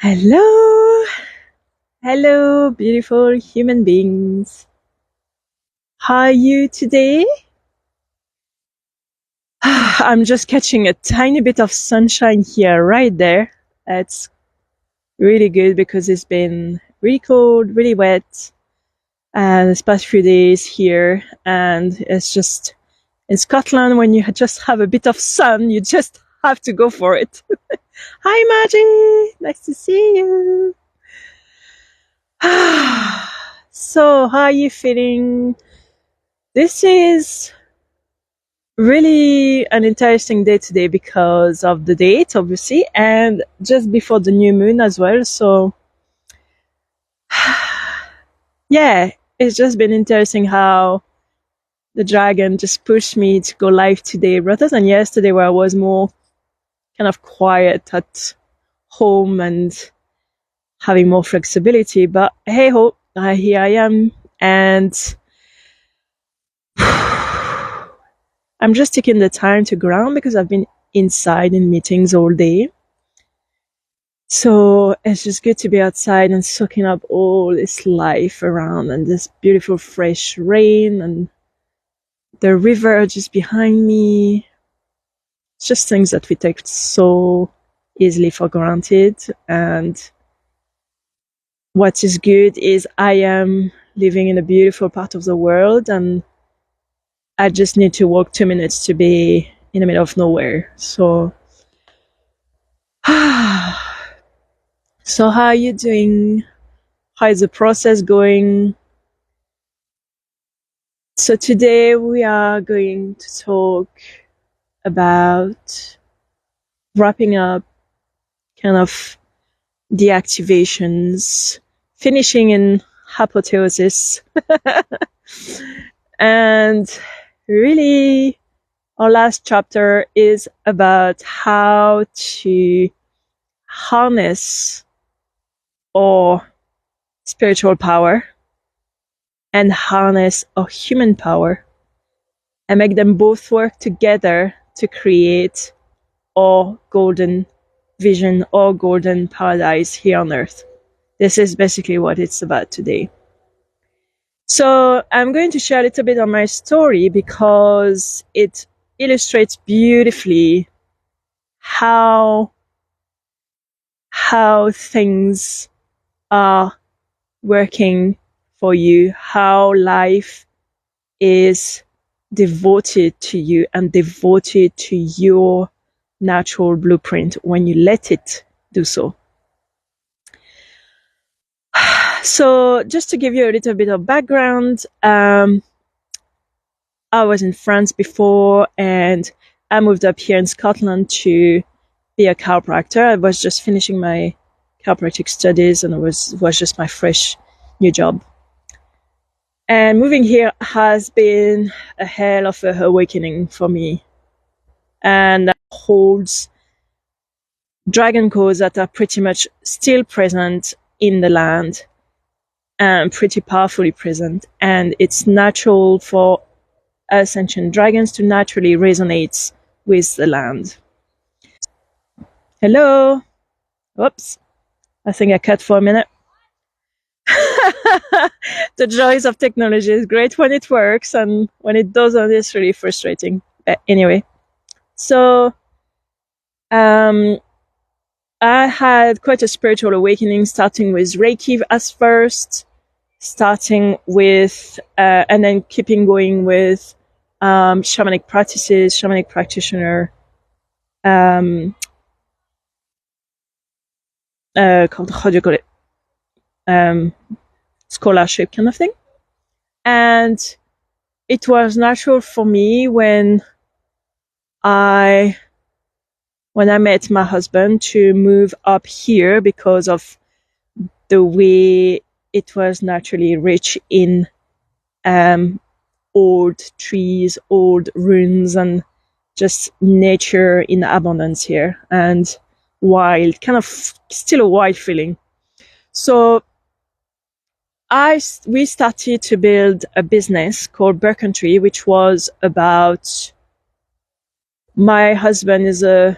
Hello, hello, beautiful human beings. How are you today? I'm just catching a tiny bit of sunshine here, right there. It's really good because it's been really cold, really wet, and this past few days here. And it's just in Scotland, when you just have a bit of sun, you just have to go for it. Hi, Maggie. Nice to see you. So, how are you feeling? This is really an interesting day today because of the date, obviously, and just before the new moon as well. So, yeah, it's just been interesting how the dragon just pushed me to go live today rather than yesterday, where I was more kind of quiet at home and having more flexibility. But hey ho, here I am, and I'm just taking the time to ground because I've been inside in meetings all day. So it's just good to be outside and soaking up all this life around and this beautiful fresh rain and the river just behind me. It's just things that we take so easily for granted. And what is good is I am living in a beautiful part of the world and I just need to walk 2 minutes to be in the middle of nowhere. So, so how are you doing? How is the process going? So today we are going to talk about wrapping up kind of the activations, finishing in apotheosis, and really our last chapter is about how to harness our spiritual power and harness our human power and make them both work together to create our golden vision or golden paradise here on earth. This is basically what it's about today. So I'm going to share a little bit on my story because it illustrates beautifully how things are working for you, how life is devoted to you and devoted to your natural blueprint when you let it do so. So just to give you a little bit of background, I was in France before and I moved up here in Scotland to be a chiropractor. I was just finishing my chiropractic studies and it was just my fresh new job. And moving here has been a hell of a awakening for me. And that holds dragon codes that are pretty much still present in the land and pretty powerfully present. And it's natural for us ancient dragons to naturally resonate with the land. Hello. Whoops. I think I cut for a minute. The joys of technology is great when it works, and when it doesn't, it's really frustrating. But anyway, so I had quite a spiritual awakening, starting with Reiki as first, starting with, and then keeping going with shamanic practices, shamanic practitioner, how do you call it? Scholarship kind of thing. And it was natural for me when I met my husband to move up here because of the way it was naturally rich in old trees, old ruins, and just nature in abundance here, and wild, kind of still a wild feeling. So we started to build a business called Berkountry, which was about, my husband is a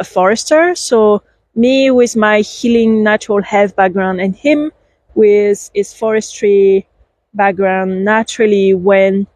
forester, so me with my healing natural health background and him with his forestry background. Naturally, when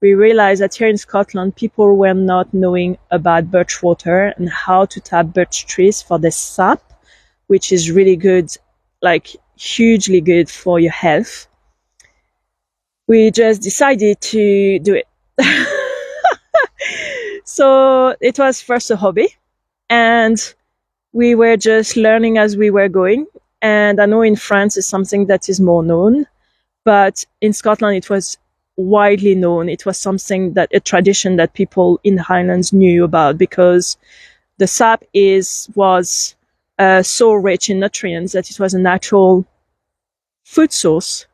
we realized that here in Scotland, people were not knowing about birch water and how to tap birch trees for the sap, which is really good, like hugely good for your health. We just decided to do it. So it was first a hobby, and we were just learning as we were going. And I know in France it's something that is more known, but in Scotland it was widely known. It was something that a tradition that people in the Highlands knew about, because the sap was so rich in nutrients that it was a natural food source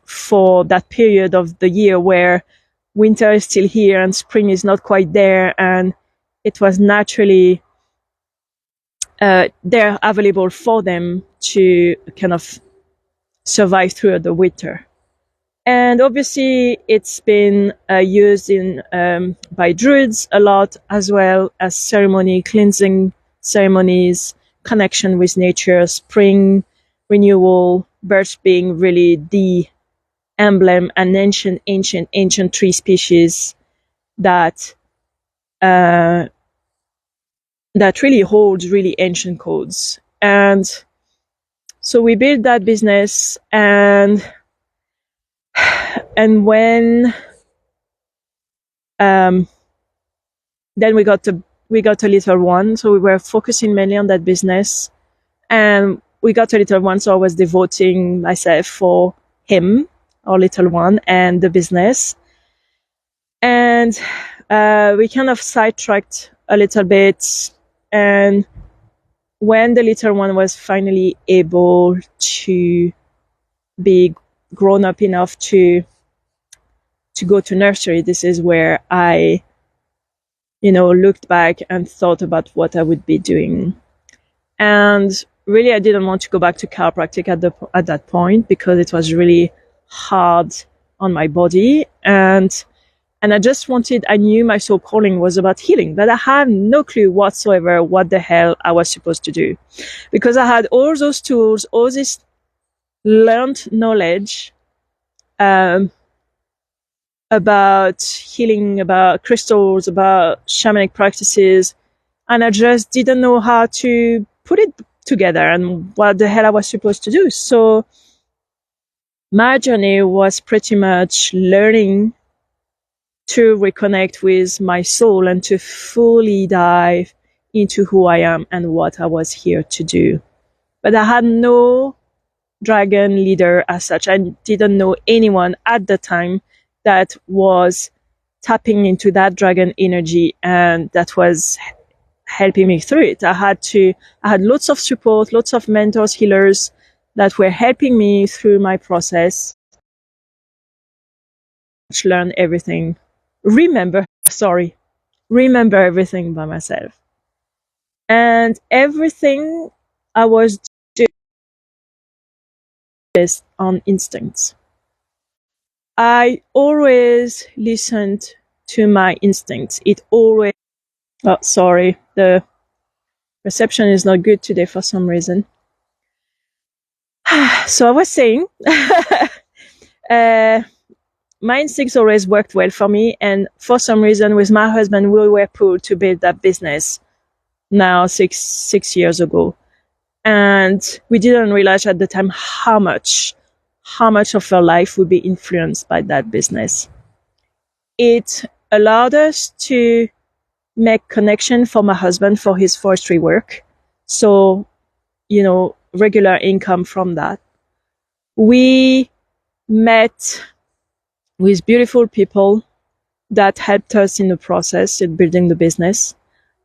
for that period of the year where winter is still here and spring is not quite there, and it was naturally there available for them to kind of survive through the winter. And obviously it's been used in by druids a lot, as well as cleansing ceremonies, connection with nature, spring renewal, birch being really the emblem, an ancient tree species that really holds really ancient codes. And so we built that business, and when then we got a little one, so we were focusing mainly on that business, and we got a little one, so I was devoting myself for him, our little one, and the business. And we kind of sidetracked a little bit, and when the little one was finally able to be grown up enough to go to nursery, this is where I looked back and thought about what I would be doing. And really I didn't want to go back to chiropractic at that point, because it was really hard on my body, and I knew my soul calling was about healing, but I had no clue whatsoever what the hell I was supposed to do, because I had all those tools, all this learned knowledge about healing, about crystals, about shamanic practices, and I just didn't know how to put it together and what the hell I was supposed to do. So my journey was pretty much learning to reconnect with my soul and to fully dive into who I am and what I was here to do. But I had no dragon leader as such. I didn't know anyone at the time that was tapping into that dragon energy and that was helping me through it. I had lots of support, lots of mentors, healers that were helping me through my process. Learn everything. Remember everything by myself. And everything I was doing based on instincts. I always listened to my instincts. Sorry, the reception is not good today for some reason. So I was saying, my instincts always worked well for me, and for some reason with my husband we were pulled to build that business now six years ago, and we didn't realize at the time how much of our life would be influenced by that business. It allowed us to make connection for my husband for his forestry work, so regular income from that. We met with beautiful people that helped us in the process in building the business.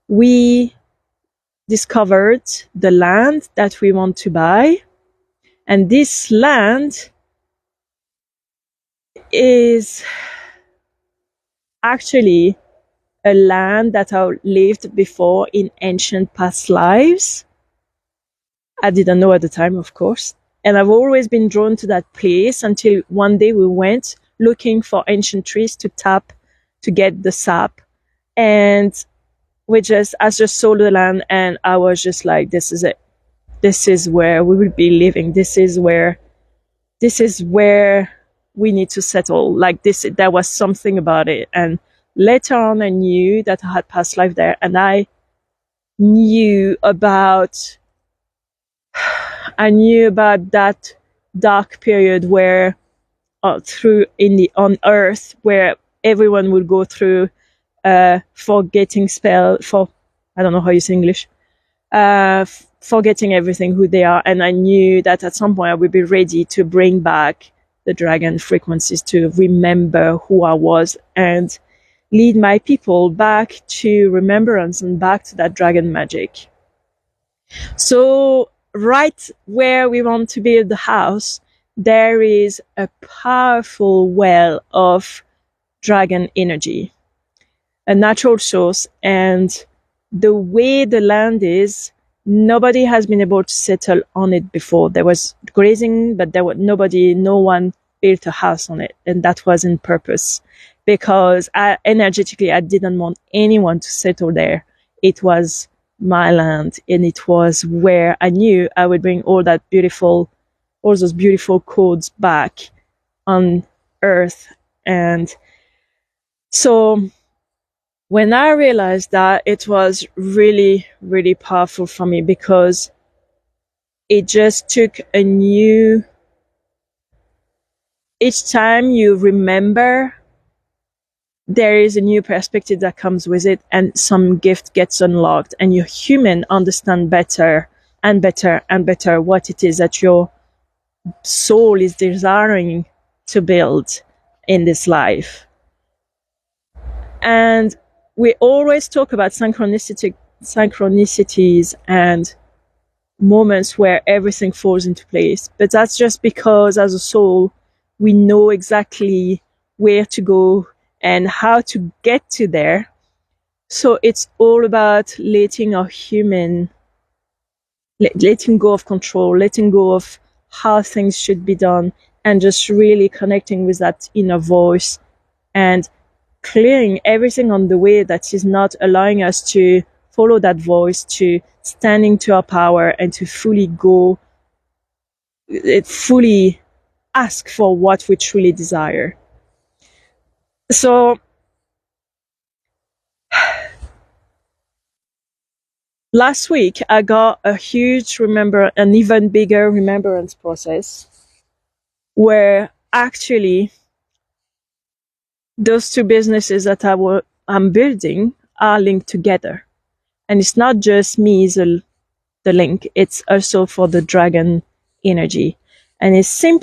We discovered the land that we want to buy, and this land is actually a land that I lived before in ancient past lives. I didn't know at the time, of course, and I've always been drawn to that place until one day we went looking for ancient trees to tap to get the sap, and I just saw the land, and I was just like, this is it. This is where we will be living. This is where we need to settle. Like this, there was something about it. And later on, I knew that I had past life there, and I knew about that dark period where on Earth, where everyone would go through forgetting spell for, I don't know how you say English, forgetting everything who they are. And I knew that at some point I would be ready to bring back the dragon frequencies, to remember who I was and lead my people back to remembrance and back to that dragon magic. So right where we want to build the house, there is a powerful well of dragon energy, a natural source. And the way the land is, nobody has been able to settle on it before. There was grazing, but no one built a house on it. And that was in purpose, because energetically, I didn't want anyone to settle there. It was my land, and it was where I knew I would bring all those beautiful codes back on Earth. And so when I realized that, it was really, really powerful for me, because it just took each time you remember, there is a new perspective that comes with it, and some gift gets unlocked, and your human understand better and better and better what it is that your soul is desiring to build in this life. And we always talk about synchronicities and moments where everything falls into place. But that's just because as a soul, we know exactly where to go and how to get to there. So it's all about letting go of control, letting go of how things should be done, and just really connecting with that inner voice and clearing everything on the way that is not allowing us to follow that voice, to standing to our power, and to fully ask for what we truly desire. So last week I got an even bigger remembrance process, where actually those two businesses that I'm building are linked together. And it's not just me, the link, it's also for the dragon energy. And it's simply